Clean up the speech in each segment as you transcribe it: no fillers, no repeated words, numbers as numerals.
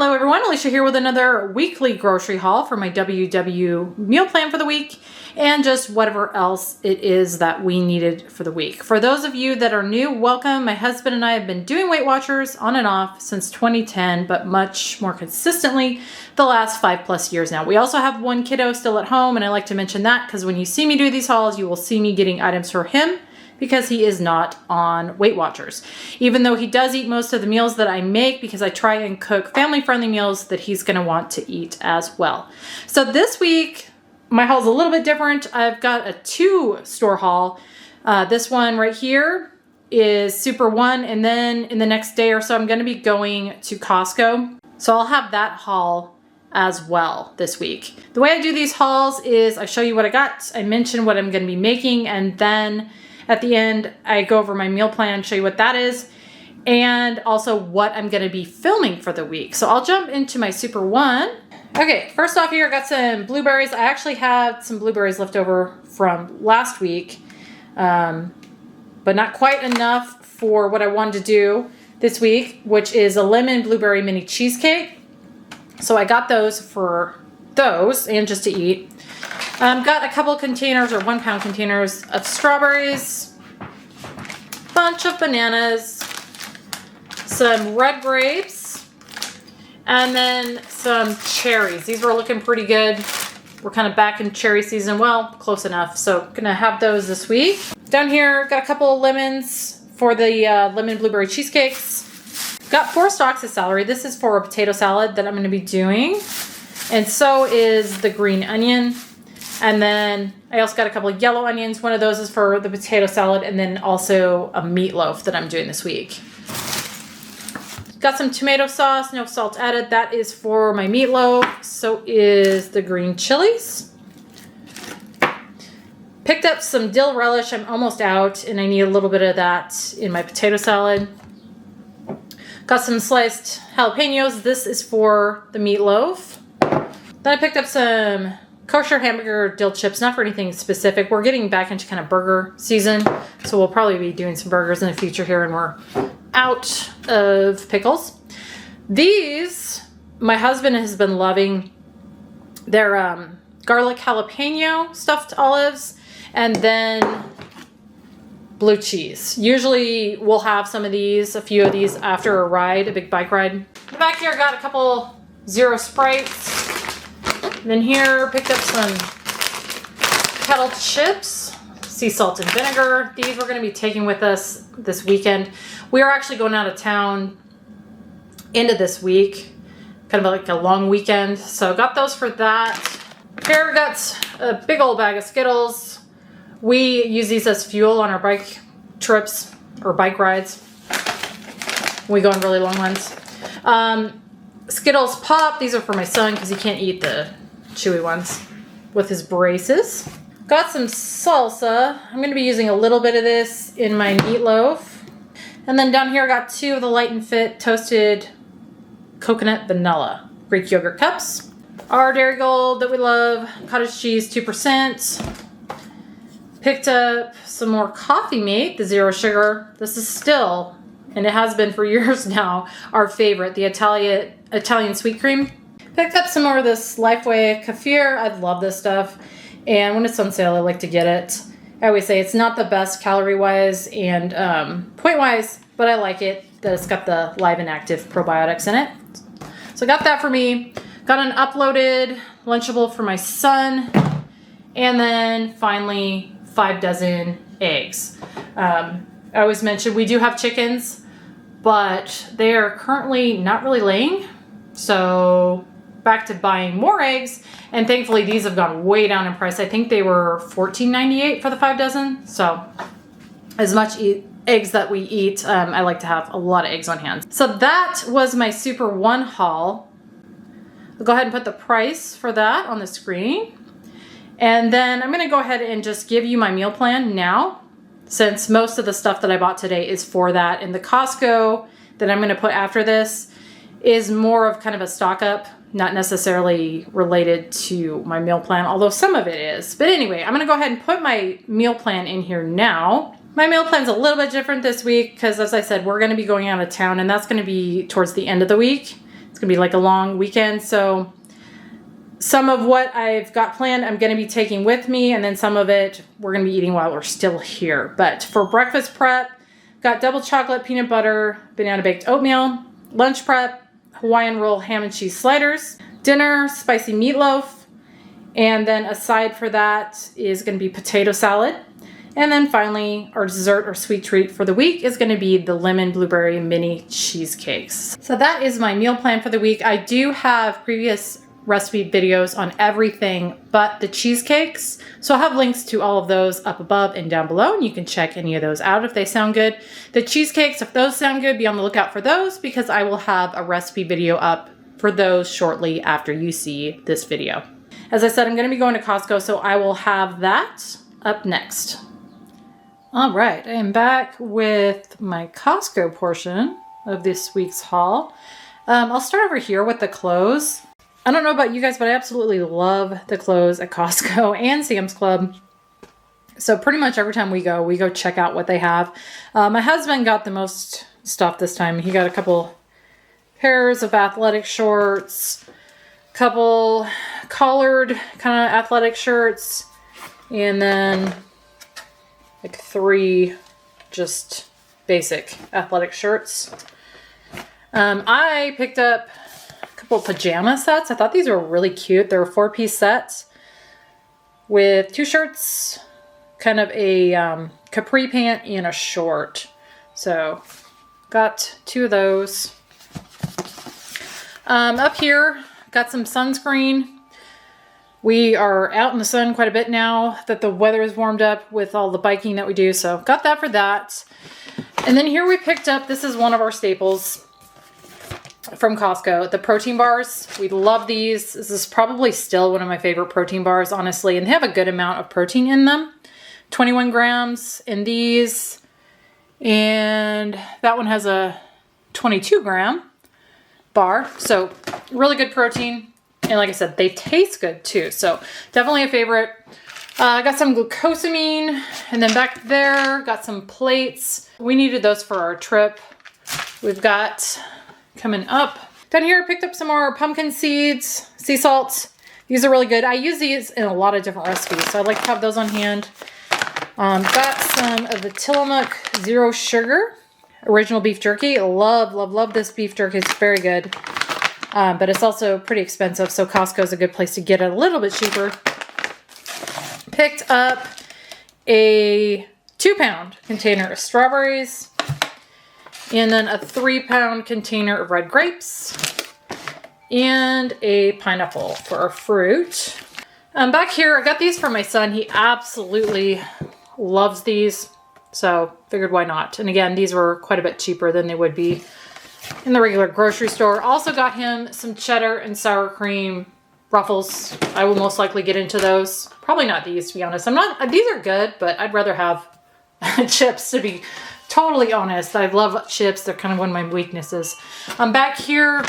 Hello everyone, Alicia here with another weekly grocery haul for my WW meal plan for the week and just whatever else it is that we needed for the week. For those of you that are new, welcome. My husband and I have been doing Weight Watchers on and off since 2010, but much more consistently the last 5+ years now. We also have one kiddo still at home, and I like to mention that because when you see me do these hauls, you will see me getting items for him because he is not on Weight Watchers. Even though he does eat most of the meals that I make, because I try and cook family-friendly meals that he's gonna want to eat as well. So this week, my haul is a little bit different. I've got a 2-store haul. This one right here is Super One, and then in the next day or so, I'm gonna be going to Costco. So I'll have that haul as well this week. The way I do these hauls is I show you what I got, I mention what I'm gonna be making, and then at the end, I go over my meal plan, show you what that is, and also what I'm gonna be filming for the week. So I'll jump into my Super One. Okay, first off here, I got some blueberries. I actually had some blueberries left over from last week, but not quite enough for what I wanted to do this week, which is a lemon blueberry mini cheesecake. So I got those for those and just to eat. Got a couple containers or 1-pound containers of strawberries, bunch of bananas, some red grapes, and then some cherries. These were looking pretty good. We're kind of back in cherry season. Well, close enough. So gonna have those this week. Down here, got a couple of lemons for the lemon blueberry cheesecakes. Got 4 stalks of celery. This is for a potato salad that I'm gonna be doing. And so is the green onion. And then I also got a couple of yellow onions. One of those is for the potato salad, and then also a meatloaf that I'm doing this week. Got some tomato sauce, no salt added. That is for my meatloaf. So is the green chilies. Picked up some dill relish. I'm almost out, and I need a little bit of that in my potato salad. Got some sliced jalapenos. This is for the meatloaf. Then I picked up some kosher hamburger dill chips, not for anything specific. We're getting back into kind of burger season, so we'll probably be doing some burgers in the future here, and we're out of pickles. These, my husband has been loving. They're garlic jalapeno stuffed olives, and then blue cheese. Usually we'll have some of these, a few of these after a ride, a big bike ride. In the back here, I got a couple Zero Sprites. Then here, picked up some kettle chips, sea salt and vinegar. These we're going to be taking with us this weekend. We are actually going out of town into this week, kind of like a long weekend. So got those for that. Here we got a big old bag of Skittles. We use these as fuel on our bike trips or bike rides. We go on really long ones. Skittles Pop. These are for my son because he can't eat the chewy ones with his braces. Got some salsa. I'm going to be using a little bit of this in my meatloaf. And then down here I got 2 of the Light and Fit toasted coconut vanilla Greek yogurt cups. Our Dairy Gold that we love, cottage cheese 2%. Picked up some more Coffee Mate, the zero sugar. This is still, and it has been for years now, our favorite, the Italian sweet cream. Picked up some more of this Lifeway kefir. I love this stuff. And when it's on sale, I like to get it. I always say it's not the best calorie-wise and point-wise, but I like it that it's got the live and active probiotics in it. So I got that for me. Got an uploaded Lunchable for my son. And then finally, 5 dozen eggs. I always mention we do have chickens, but they are currently not really laying. So back to buying more eggs, and thankfully these have gone way down in price. I think they were $14.98 for the 5 dozen. So as much eggs that we eat, I like to have a lot of eggs on hand. So that was my Super One haul. I'll go ahead and put the price for that on the screen. And then I'm gonna go ahead and just give you my meal plan now, since most of the stuff that I bought today is for that. And the Costco that I'm gonna put after this is more of kind of a stock up, not necessarily related to my meal plan, although some of it is. But anyway, I'm gonna go ahead and put my meal plan in here now. My meal plan's a little bit different this week because, as I said, we're gonna be going out of town, and that's gonna be towards the end of the week. It's gonna be like a long weekend, so some of what I've got planned I'm gonna be taking with me, and then some of it we're gonna be eating while we're still here. But for breakfast prep, got double chocolate, peanut butter, banana baked oatmeal. Lunch prep, Hawaiian roll, ham and cheese sliders. Dinner, spicy meatloaf. And then aside for that is gonna be potato salad. And then finally, our dessert or sweet treat for the week is gonna be the lemon blueberry mini cheesecakes. So that is my meal plan for the week. I do have previous recipe videos on everything but the cheesecakes. So I'll have links to all of those up above and down below, and you can check any of those out if they sound good. The cheesecakes, if those sound good, be on the lookout for those because I will have a recipe video up for those shortly after you see this video. As I said, I'm gonna be going to Costco, so I will have that up next. All right, I am back with my Costco portion of this week's haul. I'll start over here with the clothes. I don't know about you guys, but I absolutely love the clothes at Costco and Sam's Club. So pretty much every time we go check out what they have. My husband got the most stuff this time. He got a couple pairs of athletic shorts, couple collared kind of athletic shirts, and then like 3 just basic athletic shirts. I picked up couple pajama sets. I thought these were really cute. They're a 4-piece set with 2 shirts, kind of a capri pant and a short. So got 2 of those. Up here, got some sunscreen. We are out in the sun quite a bit now that the weather is warmed up with all the biking that we do. So got that for that. And then here we picked up, this is one of our staples from Costco, the protein bars. We love these. This is probably still one of my favorite protein bars, honestly, and they have a good amount of protein in them. 21 grams in these, and that one has a 22 gram bar, so really good protein. And like I said, they taste good too, so definitely a favorite. I got some glucosamine, and then back there, got some plates. We needed those for our trip. We've got coming up. Down here, I picked up some more pumpkin seeds, sea salt. These are really good. I use these in a lot of different recipes, so I'd like to have those on hand. Got some of the Tillamook Zero Sugar original beef jerky. Love, love, love this beef jerky. It's very good, but it's also pretty expensive, so Costco is a good place to get it a little bit cheaper. Picked up a 2-pound container of strawberries, and then a 3-pound container of red grapes, and a pineapple for our fruit. Back here, I got these for my son. He absolutely loves these, so figured why not. And again, these were quite a bit cheaper than they would be in the regular grocery store. Also got him some cheddar and sour cream Ruffles. I will most likely get into those. Probably not these, to be honest. These are good, but I'd rather have chips, to be totally honest. I love chips. They're kind of one of my weaknesses. Back here,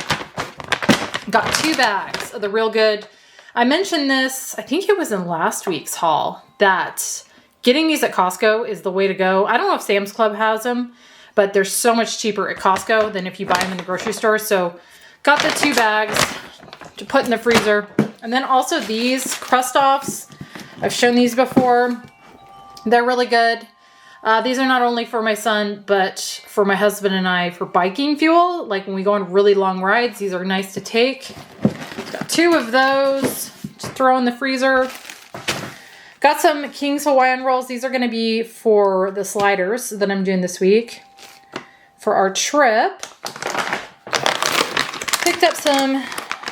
got 2 bags of the Real Good. I mentioned this, I think it was in last week's haul, that getting these at Costco is the way to go. I don't know if Sam's Club has them, but they're so much cheaper at Costco than if you buy them in the grocery store. So got the 2 bags to put in the freezer. And then also these crust offs. I've shown these before. They're really good. These are not only for my son, but for my husband and I for biking fuel. Like when we go on really long rides, these are nice to take. Got 2 of those. Just throw in the freezer. Got some King's Hawaiian rolls. These are going to be for the sliders that I'm doing this week for our trip. Picked up some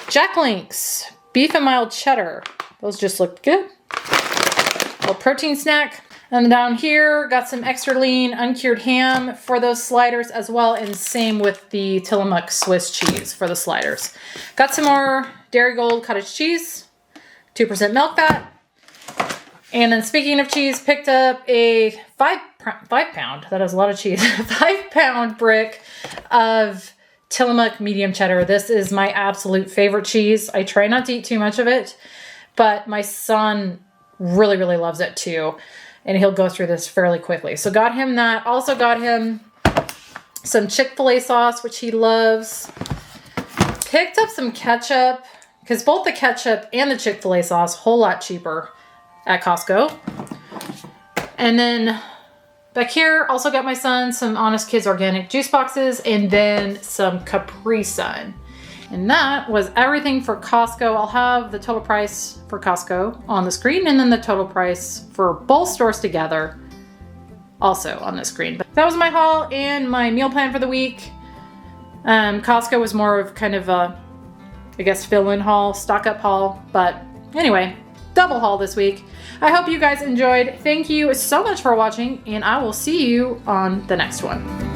Jack Links beef and mild cheddar. Those just looked good. A little protein snack. And down here, got some extra lean uncured ham for those sliders as well, and same with the Tillamook Swiss cheese for the sliders. Got some more Dairy Gold cottage cheese, 2% milk fat. And then speaking of cheese, picked up a 5-pound, that is a lot of cheese, 5-pound brick of Tillamook medium cheddar. This is my absolute favorite cheese. I try not to eat too much of it, but my son really, really loves it too. And he'll go through this fairly quickly. So got him that. Also got him some Chick-fil-A sauce, which he loves. Picked up some ketchup, because both the ketchup and the Chick-fil-A sauce, whole lot cheaper at Costco. And then back here, also got my son some Honest Kids organic juice boxes, and then some Capri Sun. And that was everything for Costco. I'll have the total price for Costco on the screen, and then the total price for both stores together also on the screen. But that was my haul and my meal plan for the week. Costco was more of kind of a, I guess, fill-in haul, stock-up haul. But anyway, double haul this week. I hope you guys enjoyed. Thank you so much for watching, and I will see you on the next one.